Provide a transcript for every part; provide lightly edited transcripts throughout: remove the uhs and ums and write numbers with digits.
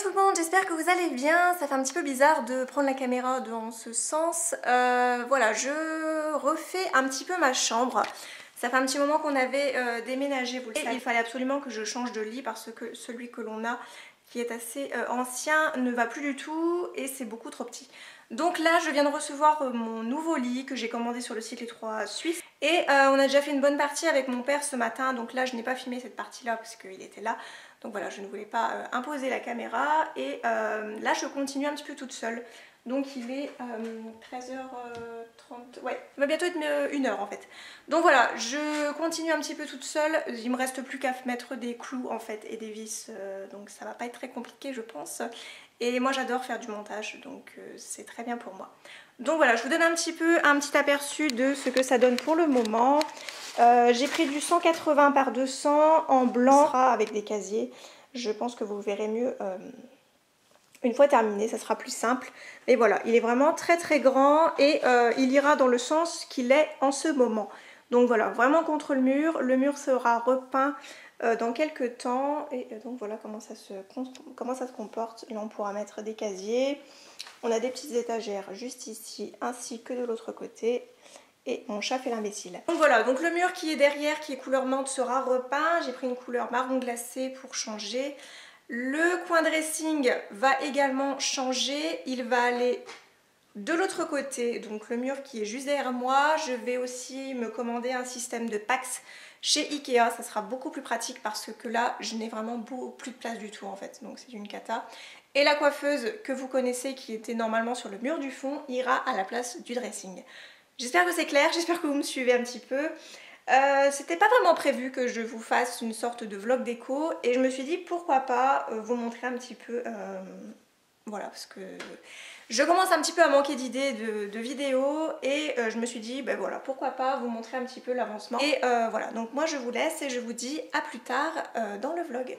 tout le monde, j'espère que vous allez bien. Ça fait un petit peu bizarre de prendre la caméra dans ce sens. Voilà, je refais un petit peu ma chambre. Ça fait un petit moment qu'on avait déménagé, vous le savez. Il fallait absolument que je change de lit parce que celui que l'on a, qui est assez ancien, ne va plus du tout et c'est beaucoup trop petit. Donc là je viens de recevoir mon nouveau lit que j'ai commandé sur le site Les Trois Suisses. Et on a déjà fait une bonne partie avec mon père ce matin, donc là je n'ai pas filmé cette partie là parce qu'il était là. Donc voilà, je ne voulais pas imposer la caméra et là je continue un petit peu toute seule. Donc il est 13h30, ouais, il va bientôt être 1h en fait. Donc voilà, je continue un petit peu toute seule, il me reste plus qu'à mettre des clous en fait et des vis, donc ça va pas être très compliqué je pense. Et moi j'adore faire du montage, donc c'est très bien pour moi. Donc voilà, je vous donne un petit aperçu de ce que ça donne pour le moment. J'ai pris du 180 par 200 en blanc avec des casiers. Je pense que vous verrez mieux une fois terminé, ça sera plus simple. Mais voilà, il est vraiment très très grand et il ira dans le sens qu'il est en ce moment. Donc voilà, vraiment contre le mur sera repeint dans quelques temps. Et donc voilà comment ça se comporte. Là on pourra mettre des casiers. On a des petites étagères juste ici ainsi que de l'autre côté. Et mon chat fait l'imbécile. Donc voilà, donc le mur qui est derrière, qui est couleur menthe, sera repeint. J'ai pris une couleur marron glacé pour changer. Le coin dressing va également changer. Il va aller de l'autre côté, donc le mur qui est juste derrière moi. Je vais aussi me commander un système de Pax chez Ikea. Ça sera beaucoup plus pratique parce que là, je n'ai vraiment plus de place du tout en fait. Donc c'est une cata. Et la coiffeuse que vous connaissez qui était normalement sur le mur du fond ira à la place du dressing. J'espère que c'est clair, j'espère que vous me suivez un petit peu. C'était pas vraiment prévu que je vous fasse une sorte de vlog déco et je me suis dit pourquoi pas vous montrer un petit peu, voilà, parce que je commence un petit peu à manquer d'idées de vidéos et je me suis dit ben voilà, pourquoi pas vous montrer un petit peu l'avancement. Et voilà, donc moi je vous laisse et je vous dis à plus tard dans le vlog.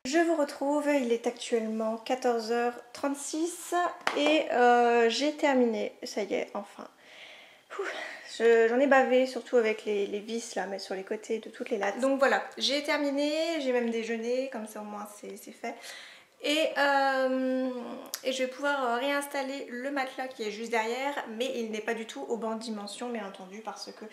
Je vous retrouve, il est actuellement 14h36 et j'ai terminé, ça y est, enfin. J'en ai bavé, surtout avec les vis là, mais sur les côtés de toutes les lattes. Donc voilà, j'ai terminé, j'ai même déjeuné, comme ça au moins c'est fait. Et je vais pouvoir réinstaller le matelas qui est juste derrière, mais il n'est pas du tout aux bonnes dimensions, bien entendu, parce que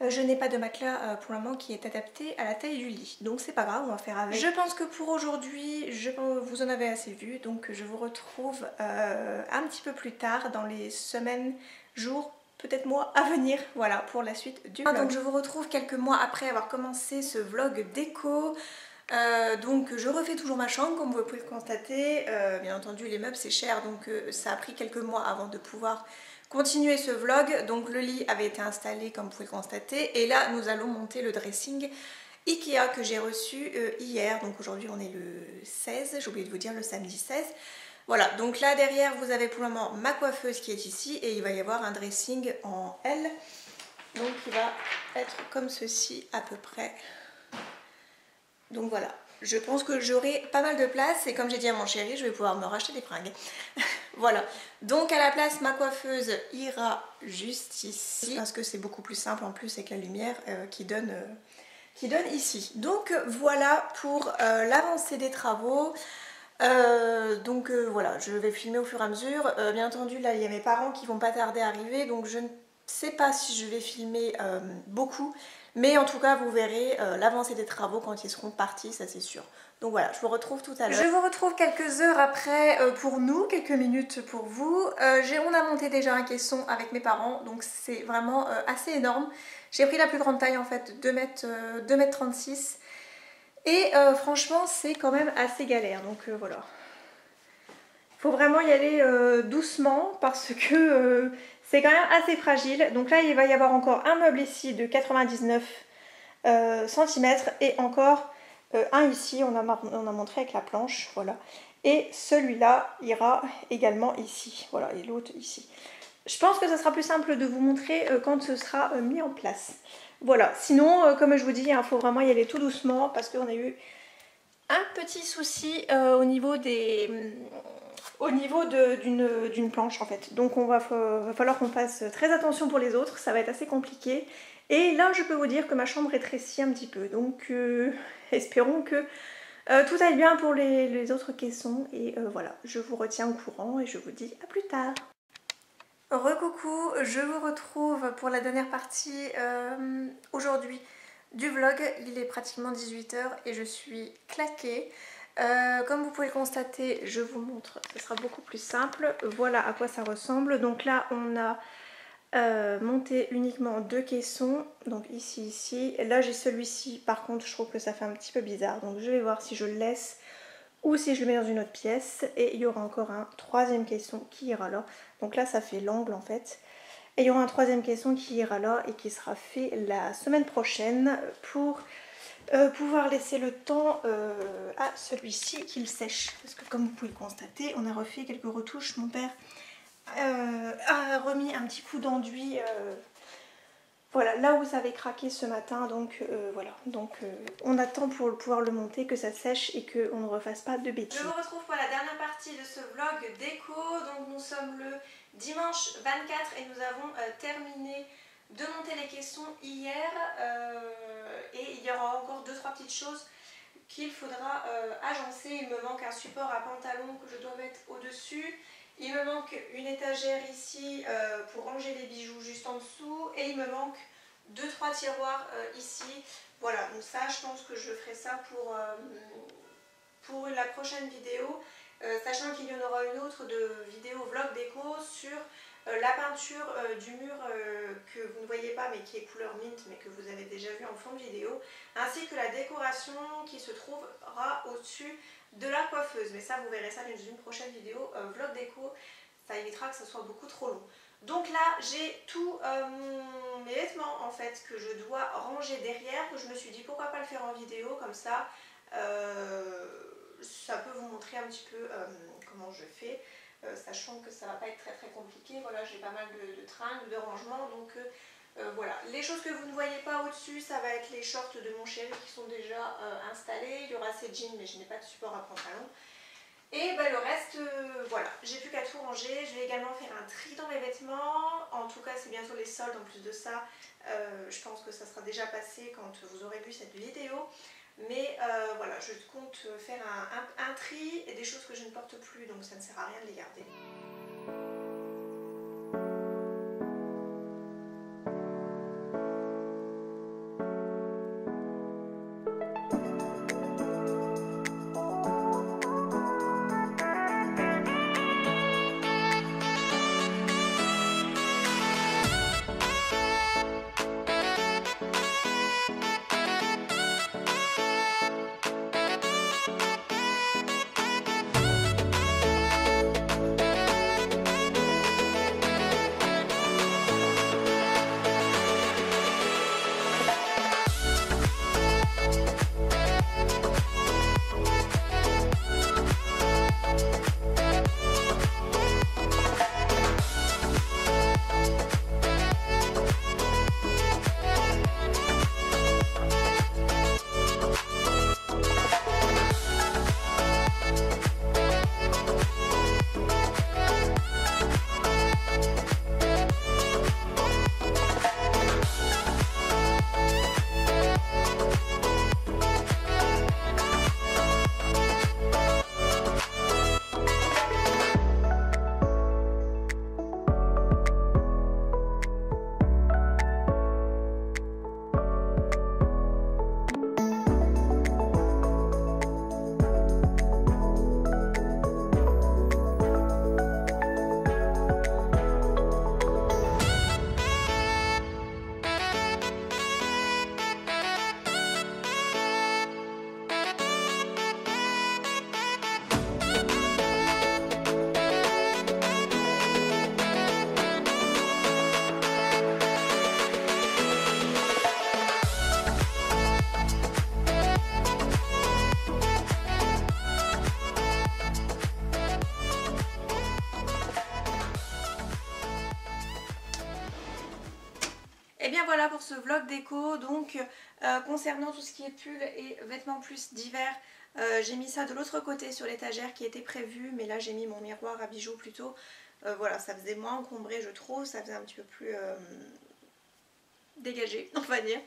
je n'ai pas de matelas pour le moment qui est adapté à la taille du lit. Donc c'est pas grave, on va faire avec. Je pense que pour aujourd'hui, vous en avez assez vu. Donc je vous retrouve un petit peu plus tard dans les semaines, jours, peut-être mois à venir. Voilà, pour la suite du vlog. Donc je vous retrouve quelques mois après avoir commencé ce vlog déco. Donc je refais toujours ma chambre comme vous pouvez le constater. Bien entendu les meubles c'est cher, donc ça a pris quelques mois avant de pouvoir continuer ce vlog. Donc le lit avait été installé comme vous pouvez le constater et là nous allons monter le dressing Ikea que j'ai reçu hier. Donc aujourd'hui on est le 16, j'ai oublié de vous dire, le samedi 16. Voilà, donc là derrière vous avez pour le moment ma coiffeuse qui est ici et il va y avoir un dressing en L. Donc il va être comme ceci à peu près. Donc voilà, je pense que j'aurai pas mal de place et comme j'ai dit à mon chéri, je vais pouvoir me racheter des fringues. Voilà, donc à la place, ma coiffeuse ira juste ici parce que c'est beaucoup plus simple en plus avec la lumière qui donne ici. Donc voilà pour l'avancée des travaux. Voilà, je vais filmer au fur et à mesure. Bien entendu, là il y a mes parents qui vont pas tarder à arriver, donc je ne sais pas si je vais filmer beaucoup, mais en tout cas vous verrez l'avancée des travaux quand ils seront partis, ça c'est sûr. Donc voilà, je vous retrouve tout à l'heure. Je vous retrouve quelques heures après pour nous, quelques minutes pour vous. On a monté déjà un caisson avec mes parents, donc c'est vraiment assez énorme. J'ai pris la plus grande taille en fait, 2 mètres 36. Et franchement c'est quand même assez galère, donc voilà. Il faut vraiment y aller doucement parce que c'est quand même assez fragile. Donc là il va y avoir encore un meuble ici de 99 cm et encore un ici, on a montré avec la planche, voilà. Et celui-là ira également ici, voilà, et l'autre ici. Je pense que ça sera plus simple de vous montrer quand ce sera mis en place. Voilà, sinon comme je vous dis, il faut vraiment y aller tout doucement parce qu'on a eu un petit souci au niveau d'une planche en fait. Donc va falloir qu'on fasse très attention pour les autres, ça va être assez compliqué. Et là je peux vous dire que ma chambre rétrécit un petit peu, donc espérons que tout aille bien pour les autres caissons. Et voilà, je vous retiens au courant et je vous dis à plus tard. Recoucou, je vous retrouve pour la dernière partie aujourd'hui du vlog. Il est pratiquement 18 h et je suis claquée. Comme vous pouvez le constater, je vous montre, ce sera beaucoup plus simple. Voilà à quoi ça ressemble. Donc là on a monté uniquement 2 caissons, donc ici. Là j'ai celui-ci, par contre je trouve que ça fait un petit peu bizarre, donc je vais voir si je le laisse ou si je le mets dans une autre pièce. Et il y aura encore un 3e caisson qui ira là. Donc là ça fait l'angle en fait. Et il y aura un 3e caisson qui ira là et qui sera fait la semaine prochaine pour pouvoir laisser le temps à celui-ci qu'il sèche. Parce que comme vous pouvez le constater, on a refait quelques retouches. Mon père a remis un petit coup d'enduit voilà, là où ça avait craqué ce matin, donc voilà. Donc on attend pour pouvoir le monter, que ça sèche et qu'on ne refasse pas de bêtises. Je vous retrouve pour la dernière partie de ce vlog déco. Donc nous sommes le dimanche 24 et nous avons terminé de monter les caissons hier. Et il y aura encore 2-3 petites choses qu'il faudra agencer. Il me manque un support à pantalon que je dois mettre au-dessus. Il me manque une étagère ici pour ranger les bijoux juste en dessous. Et il me manque 2-3 tiroirs ici. Voilà, donc ça je pense que je ferai ça pour la prochaine vidéo. Sachant qu'il y en aura une autre de vidéo vlog déco sur la peinture du mur que vous ne voyez pas mais qui est couleur mint mais que vous avez déjà vu en fond de vidéo. Ainsi que la décoration qui se trouvera au-dessus de la coiffeuse, mais ça vous verrez ça dans une prochaine vidéo vlog déco, ça évitera que ce soit beaucoup trop long. Donc là j'ai tous mes vêtements en fait que je dois ranger derrière, que je me suis dit pourquoi pas le faire en vidéo, comme ça ça peut vous montrer un petit peu comment je fais, sachant que ça va pas être très compliqué. Voilà, j'ai pas mal de tringles, de rangements, donc voilà. Les choses que vous ne voyez pas au-dessus, ça va être les shorts de mon chéri qui sont déjà installés. Il y aura ses jeans mais je n'ai pas de support à pantalon. Et le reste, voilà, j'ai plus qu'à tout ranger. Je vais également faire un tri dans mes vêtements. En tout cas, c'est bientôt les soldes. En plus de ça, je pense que ça sera déjà passé quand vous aurez vu cette vidéo. Mais voilà, je compte faire un tri et des choses que je ne porte plus, donc ça ne sert à rien de les garder. bien voilà pour ce vlog déco. Donc concernant tout ce qui est pull et vêtements plus d'hiver, j'ai mis ça de l'autre côté sur l'étagère qui était prévu, mais là j'ai mis mon miroir à bijoux plutôt. Voilà, ça faisait moins encombré je trouve, ça faisait un petit peu plus dégagé on va dire.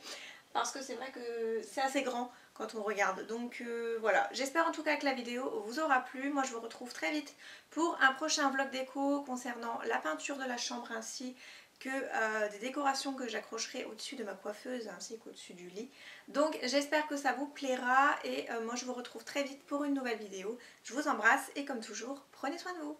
Parce que c'est vrai que c'est assez grand quand on regarde. Donc voilà, j'espère en tout cas que la vidéo vous aura plu. Moi je vous retrouve très vite pour un prochain vlog déco concernant la peinture de la chambre ainsi que des décorations que j'accrocherai au-dessus de ma coiffeuse ainsi qu'au-dessus du lit. Donc j'espère que ça vous plaira et moi je vous retrouve très vite pour une nouvelle vidéo. Je vous embrasse et comme toujours, prenez soin de vous.